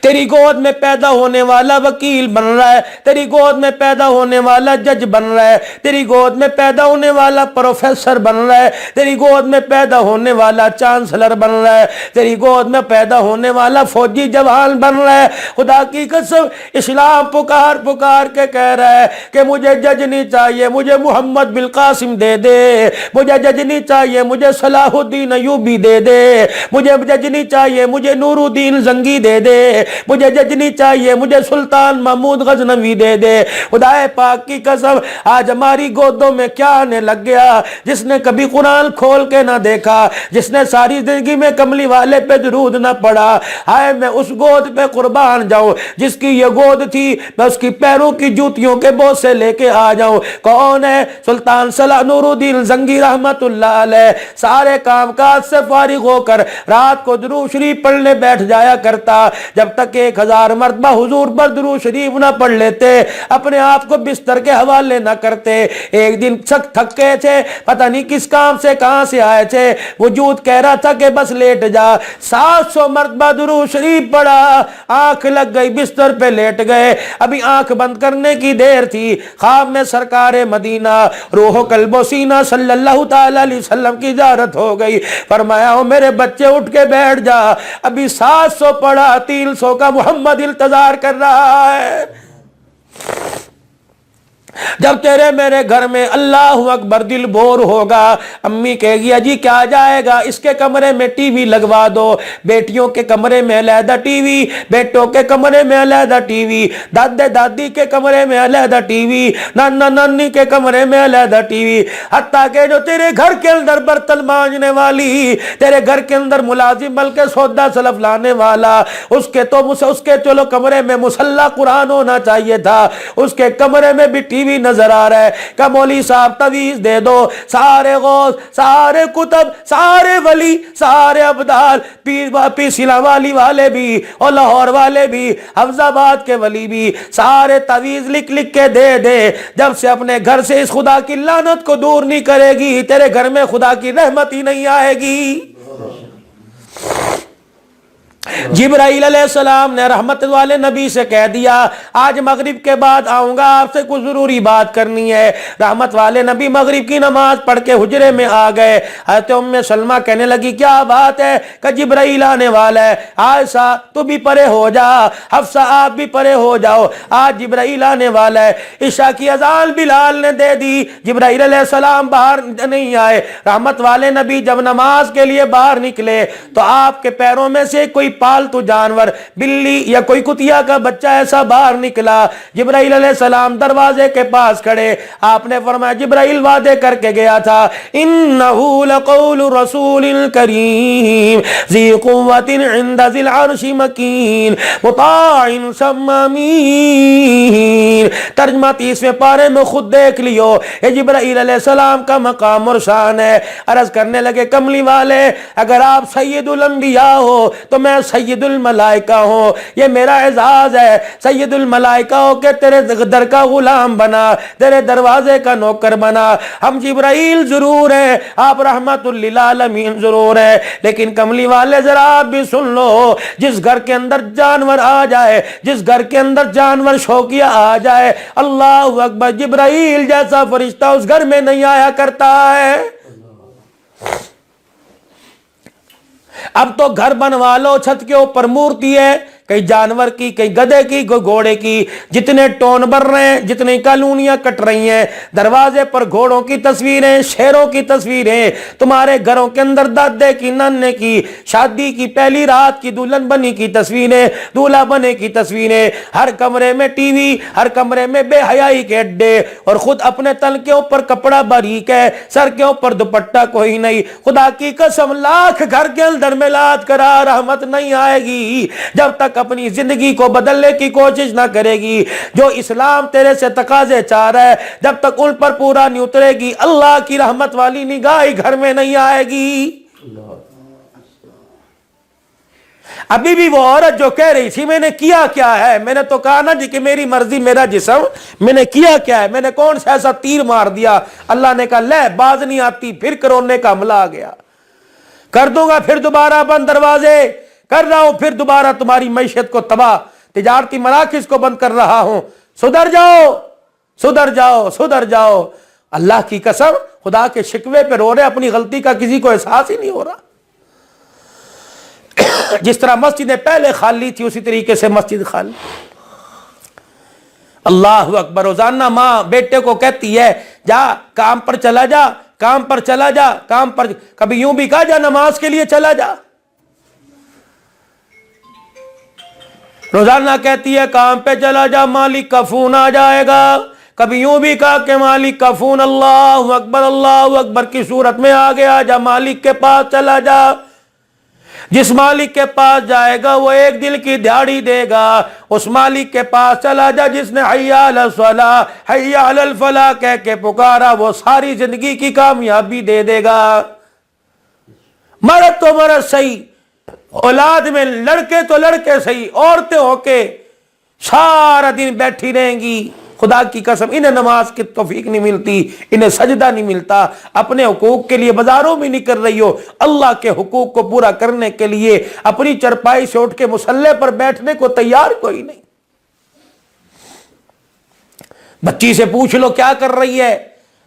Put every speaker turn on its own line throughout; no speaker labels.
تیری گود میں پیدا ہونے والا وکیل بن رہا ہے، تیری گود میں پیدا ہونے والا جج بن رہا ہے، تیری گود میں پیدا ہونے والا پروفیسر بن رہا ہے، تیری گود میں پیدا ہونے والا چانسلر بن رہا ہے، تیری گود میں پیدا ہونے والا فوجی جوان بن رہا ہے۔ خدا کی قسم اسلام پکار پکار کے کہہ رہا ہے کہ مجھے جج نہیں چاہیے، مجھے محمد بالقاسم دے دے، مجھے جج نہیں چاہیے، مجھے صلاح الدین ایوبی دے دے، مجھے جج نہیں چاہیے، مجھے نور الدین زنگی دے دے، مجھے جج نہیں چاہیے، مجھے سلطان محمود غزنوی دے دے۔ خدا پاک کی قسم آج ہماری گودوں میں کیا آنے لگ گیا؟ جس نے کبھی قرآن کھول کے نہ دیکھا، جس نے ساری زندگی میں کملی والے پہ درود نہ پڑھا، ہائے میں اس گود پہ قربان جاؤں جس کی یہ گود تھی، میں اس کی پیروں کی جوتیوں کے بوسے لے کے آ جاؤں۔ کون ہے؟ سلطان صلاح نور الدین زنگی رحمت اللہ علیہ سارے کام کاج سے فارغ ہو کر رات کو درود شریف پڑھنے بیٹھ جایا کرتا، جب تک 1000 مرتبہ حضور پر درود شریف نہ پڑھ لیتے، اپنے آپ کو بستر کے حوالے نہ کرتے۔ ایک دن تھکے تھے، پتہ نہیں کس کام سے کہاں سے آئے تھے، وجود کہہ رہا تھا کہ بس لیٹ جا، 700 مرتبہ درود شریف پڑھا، آنکھ لگ گئی، بستر پہ لیٹ گئے، ابھی آنکھ بند کرنے کی دیر تھی، خواب میں سرکار مدینہ روح و قلب و سینہ صلی اللہ تعالی علیہ وسلم کی زیارت ہو گئی۔ فرمایا او میرے بچے اٹھ کے بیٹھ جا، ابھی 700 پڑھا، 300 کا محمد انتظار کر رہا ہے۔ جب تیرے میرے گھر میں اللہ اکبر دل بور ہوگا، امی کہے گی اجی کیا جائے گا، اس کے کمرے میں ٹی وی لگوا دو، بیٹیوں کے کمرے میں علیحدہ ٹی وی، بیٹوں کے کمرے میں علیحدہ ٹی وی، دادے دادی کے کمرے میں علیحدہ ٹی وی، نانا نانی کے کمرے میں علیحدہ ٹی وی، حتیٰ کہ جو تیرے گھر کے اندر برتن مانجنے والی، تیرے گھر کے اندر ملازم بلکہ سودا سلف لانے والا، اس کے چلو کمرے میں مصلی قرآن ہونا چاہیے تھا، اس کے کمرے میں بھی ٹی وی نظر آ رہا ہے کہ مولوی صاحب تعویذ دے دو، سارے غوث، سارے کتب، سارے ولی، سارے ابدال، پیر سلا والی والے بھی اور لاہور والے بھی، حفظ آباد کے ولی بھی، سارے تعویذ لکھ لکھ کے دے دے، جب سے اپنے گھر سے اس خدا کی لعنت کو دور نہیں کرے گی، تیرے گھر میں خدا کی رحمت ہی نہیں آئے گی۔ جبرائیل علیہ السلام نے رحمت والے نبی سے کہہ دیا آج مغرب کے بعد آؤں گا، آپ سے کچھ ضروری بات کرنی ہے۔ رحمت والے نبی مغرب کی نماز پڑھ کے حجرے میں آ گئے، حضرت ام سلمہ کہنے لگی کیا بات ہے؟ کہ جبرائیل آنے والا ہے، عائشہ تو بھی پرے ہو جا، حفصہ آپ بھی پرے ہو جاؤ، آج جبرائیل آنے والا ہے۔ عشاء کی اذان بلال نے دے دی، جبرائیل علیہ السلام باہر نہیں آئے۔ رحمت والے نبی جب نماز کے لیے باہر نکلے تو آپ کے پیروں میں سے کوئی پالتو جانور، بلی یا کوئی کتیا کا بچہ ایسا باہر نکلا۔ جبرائیل علیہ السلام دروازے کے پاس کھڑے، آپ نے فرمایا جبرائیل وعدے کر کے گیا تھا انہو لقول رسول کریم ذی قوت عند ذی العرش مکین مطاع ثم امین۔ ترجمہ 30ویں پارے میں خود دیکھ لیو، یہ جبرائیل علیہ السلام کا مقام اور شان ہے۔ عرض کرنے لگے کملی والے اگر آپ سید الانبیاء ہو تو میں سید الملائکہ ہوں، یہ میرا اعزاز ہے، سید الملائکہ ہو کہ تیرے در کا غلام بنا، تیرے دروازے کا نوکر بنا۔ ہم جبرائیل ضرور ہیں، آپ رحمت للعالمین ضرور ہیں، لیکن کملی والے ذرا آپ بھی سن لو، جس گھر کے اندر جانور آ جائے، جس گھر کے اندر جانور شوقیہ آ جائے، اللہ اکبر، جبرائیل جیسا فرشتہ اس گھر میں نہیں آیا کرتا ہے۔ اب تو گھر بنوا لو، چھت کے اوپر مورتی ہے، کئی جانور کی، کئی گدھے کی، کوئی گھوڑے کی، جتنے ٹون بن رہے ہیں، جتنی کالونیاں کٹ رہی ہیں، دروازے پر گھوڑوں کی تصویریں، شیروں کی تصویریں، تمہارے گھروں کے اندر دادے کی، نانے کی، شادی کی پہلی رات کی دلہن بنی کی تصویریں، دولہا بنے کی تصویریں، ہر کمرے میں ٹی وی، ہر کمرے میں بے حیائی کے اڈے، اور خود اپنے تن کے اوپر کپڑا باریک ہے، سر کے اوپر دوپٹہ کوئی نہیں۔ خدا کی قسم لاکھ گھر کے اندر میلاد کرا، رحمت نہیں آئے گی جب تک اپنی زندگی کو بدلنے کی کوشش نہ کرے گی۔ جو اسلام تیرے سے تقاضے چاہ رہا ہے جب تک ان پر پورا نہیں اترے گی، اللہ کی رحمت والی نگاہ گھر میں نہیں آئے گی۔ ابھی بھی وہ عورت جو کہہ رہی تھی میں نے کیا کیا ہے، میں نے تو کہا نا جی کہ میری مرضی میرا جسم، میں نے کیا کیا ہے، میں نے کون سا ایسا تیر مار دیا؟ اللہ نے کہا لے باز نہیں آتی، پھر کرونے کا حملہ آ گیا، کر دوں گا پھر دوبارہ بند دروازے۔ کر رہا ہوں پھر دوبارہ تمہاری معیشت کو تباہ، تجارتی مراکز کو بند کر رہا ہوں، سدھر جاؤ سدھر جاؤ سدھر جاؤ۔ اللہ کی قسم خدا کے شکوے پہ رو رہے، اپنی غلطی کا کسی کو احساس ہی نہیں ہو رہا۔ جس طرح مسجدیں پہلے خالی تھی اسی طریقے سے مسجد خالی۔ اللہ اکبر۔ روزانہ ماں بیٹے کو کہتی ہے جا کام پر چلا جا، کام پر چلا جا، کام پر، کبھی یوں بھی کہا جا نماز کے لیے چلا جا۔ روزانہ کہتی ہے کام پہ چلا جا مالک کا فون آ جائے گا، کبھی یوں بھی کہا کہ مالک کا فون اللہ اکبر کی صورت میں آ گیا، جا مالک کے پاس چلا جا۔ جس مالک کے پاس جائے گا وہ ایک دل کی دہاڑی دے گا، اس مالک کے پاس چلا جا جس نے حی علی الصلاۃ حی علی الفلاح کہہ کے پکارا، وہ ساری زندگی کی کامیابی دے دے گا۔ مرد تو مرد صحیح، اولاد میں لڑکے تو لڑکے صحیح، عورتیں ہو کے سارا دن بیٹھی رہیں گی، خدا کی قسم انہیں نماز کی توفیق نہیں ملتی، انہیں سجدہ نہیں ملتا، اپنے حقوق کے لیے بازاروں میں نہیں کر رہی ہو، اللہ کے حقوق کو پورا کرنے کے لیے اپنی چرپائی سے اٹھ کے مصلی پر بیٹھنے کو تیار کوئی نہیں۔ بچی سے پوچھ لو کیا کر رہی ہے،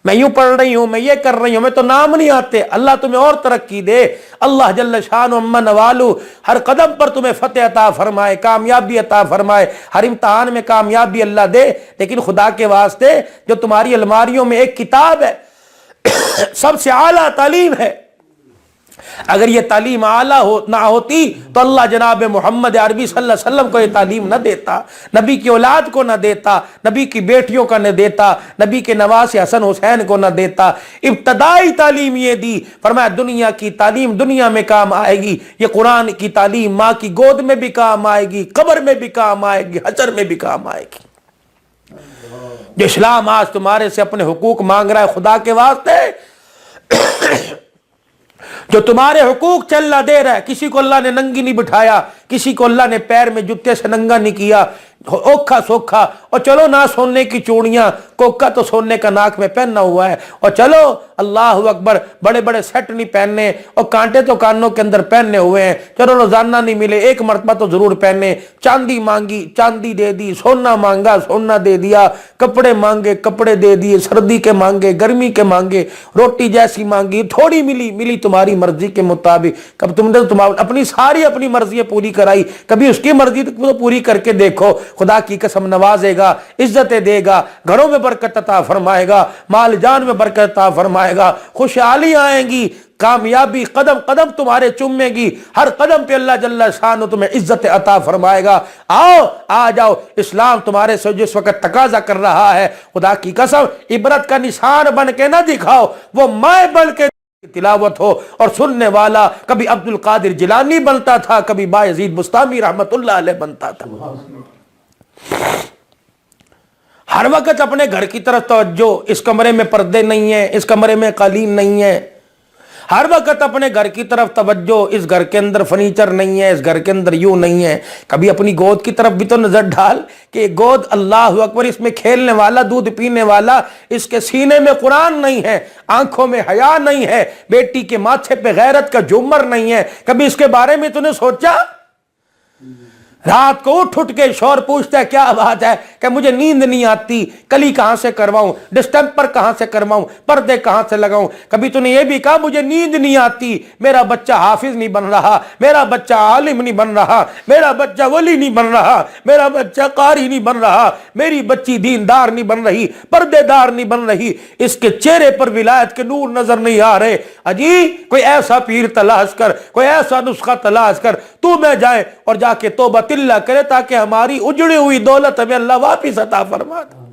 میں یوں پڑھ رہی ہوں، میں یہ کر رہی ہوں، میں تو نام نہیں آتے۔ اللہ تمہیں اور ترقی دے، اللہ جل شان امن والو ہر قدم پر تمہیں فتح عطا فرمائے، کامیابی عطا فرمائے، ہر امتحان میں کامیابی اللہ دے۔ لیکن خدا کے واسطے جو تمہاری الماریوں میں ایک کتاب ہے سب سے اعلیٰ تعلیم ہے، اگر یہ تعلیم اعلیٰ نہ ہوتی تو اللہ جناب محمد عربی صلی اللہ علیہ وسلم کو یہ تعلیم نہ دیتا، نبی کی اولاد کو نہ دیتا، نبی کی بیٹیوں کا نہ دیتا، نبی کے نواسے حسن حسین کو نہ دیتا۔ ابتدائی تعلیم یہ دی، فرمایا دنیا کی تعلیم دنیا میں کام آئے گی، یہ قرآن کی تعلیم ماں کی گود میں بھی کام آئے گی، قبر میں بھی کام آئے گی، حشر میں بھی کام آئے گی۔ جو اسلام آج تمہارے سے اپنے حقوق مانگ رہا ہے، خدا کے واسطے جو تمہارے حقوق سے اللہ دے رہا ہے، کسی کو اللہ نے ننگی نہیں بٹھایا، کسی کو اللہ نے پیر میں جوتے سے ننگا نہیں کیا، اوکھا سوکھا، اور چلو نہ سونے کی چوڑیاں، کوکا تو سونے کا ناک میں پہننا ہوا ہے، اور چلو اللہ اکبر بڑے بڑے سیٹ نہیں پہننے، اور کانٹے تو کانوں کے اندر پہننے ہوئے ہیں، چلو روزانہ نہیں ملے ایک مرتبہ تو ضرور پہنے، چاندی مانگی چاندی دے دی، سونا مانگا سونا دے دیا، کپڑے مانگے کپڑے دے دیے، سردی کے مانگے گرمی کے مانگے، روٹی جیسی مانگی تھوڑی ملی تمہاری مرضی کے مطابق۔ کب تم نے اپنی ساری اپنی مرضیاں پوری کرائی، کبھی اس کی مرضی تو پوری کر کے دیکھو، خدا کی قسم نوازے گا، عزتیں دے گا، گھروں میں برکت عطا فرمائے گا، مال جان میں برکت عطا فرمائے گا، خوشحالی آئیں گی، کامیابی قدم قدم تمہارے چومے گی، ہر قدم پہ اللہ جل شانہ تمہیں عزت عطا فرمائے گا۔ آؤ آ جاؤ، اسلام تمہارے سے جس وقت تقاضا کر رہا ہے، خدا کی قسم عبرت کا نشان بن کے نہ دکھاؤ، وہ مائیں بن کے تلاوت ہو، اور سننے والا کبھی عبد القادر جیلانی بنتا تھا، کبھی بایزید بستامی رحمت اللہ علیہ بنتا تھا۔ ہر وقت اپنے گھر کی طرف توجہ، اس کمرے میں پردے نہیں ہیں، اس کمرے میں قالین نہیں ہے، ہر وقت اپنے گھر کی طرف توجہ، اس گھر کے اندر فرنیچر نہیں ہے، اس گھر کے اندر یوں نہیں ہے۔ کبھی اپنی گود کی طرف بھی تو نظر ڈال کہ گود اللہ اکبر، اس میں کھیلنے والا دودھ پینے والا، اس کے سینے میں قرآن نہیں ہے، آنکھوں میں حیا نہیں ہے، بیٹی کے ماتھے پہ غیرت کا جھومر نہیں ہے، کبھی اس کے بارے میں تو نے سوچا؟ رات کو اٹھ کے شور پوچھتا ہے کیا بات ہے کہ مجھے نیند نہیں آتی، کلی کہاں سے کرواؤں، ڈسٹمپر کہاں سے کرواؤں، پردے کہاں سے لگاؤں۔ کبھی تو نے یہ بھی کہا مجھے نیند نہیں آتی، میرا بچہ حافظ نہیں بن رہا، میرا بچہ عالم نہیں بن رہا، میرا بچہ ولی نہیں بن رہا، میرا بچہ قاری نہیں بن رہا، میری بچی دیندار نہیں بن رہی، پردے دار نہیں بن رہی، اس کے چہرے پر ولایت کے نور نظر نہیں آ رہے۔ اجی کوئی ایسا پیر تلاش کر، کوئی ایسا نسخہ تلاش کر، تو میں جائے اور جا کے توبہ اللہ کرے تاکہ ہماری اجڑی ہوئی دولت ہمیں اللہ واپس عطا فرما دے۔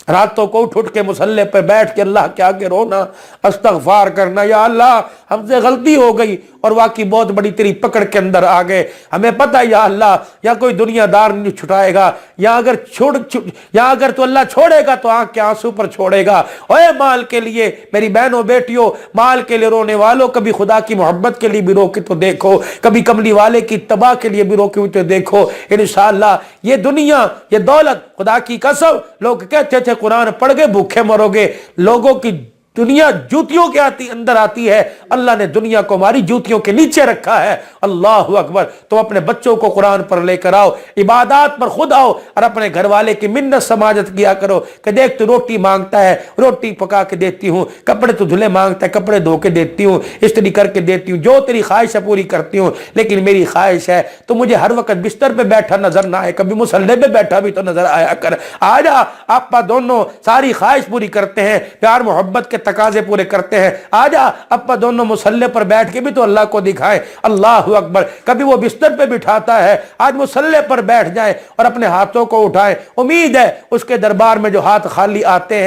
راتوں کو اٹھ کے مصلی پہ بیٹھ کے اللہ کے آگے رونا، استغفار کرنا، یا اللہ ہم سے غلطی ہو گئی اور واقعی بہت بڑی تیری پکڑ کے اندر آ گئے، ہمیں پتہ یا اللہ یا کوئی دنیا دار نہیں چھٹائے گا، یا اگر تو اللہ چھوڑے گا تو آنکھ کے آنسو پر چھوڑے گا۔ اوے مال کے لیے میری بہنوں بیٹیوں، مال کے لیے رونے والوں، کبھی خدا کی محبت کے لیے بھی رو کے تو دیکھو، کبھی کملی والے کی اتباع کے لیے بھی رو کے تو دیکھو، انشاءاللہ یہ دنیا یہ دولت، خدا کی قسم لوگ کہتے تھے قرآن پڑھ گئے بھوکے مرو گے، لوگوں کی دنیا جوتیوں کے اندر آتی ہے، اللہ نے دنیا کو ہماری جوتیوں کے نیچے رکھا ہے۔ اللہ اکبر۔ تم اپنے بچوں کو قرآن پر لے کر آؤ، عبادات پر خود آؤ، اور اپنے گھر والے کی منت سماجت کیا کرو کہ دیکھ تو روٹی مانگتا ہے، روٹی پکا کے دیتی ہوں، کپڑے تو دھلے مانگتا ہے، کپڑے دھو کے دیتی ہوں، استری کر کے دیتی ہوں، جو تیری خواہش ہے پوری کرتی ہوں، لیکن میری خواہش ہے تو مجھے ہر وقت بستر پہ بیٹھا نظر نہ آئے، کبھی مصلی پہ بیٹھا بھی تو نظر آیا کر۔ آ جا، آپا دونوں ساری خواہش پوری کرتے ہیں، پیار محبت کے تقاضے پورے کرتے ہیں، آ جا ابا دونوں مصلی پر بیٹھ کے بھی تو اللہ کو دکھائیں۔ اللہ اکبر۔ کبھی وہ بستر پہ بٹھاتا ہے، آج مصلی پر بیٹھ جائیں اور اپنے ہاتھوں کو اٹھائیں۔ امید ہے اس کے دربار میں جو ہاتھ خالی آتے ہیں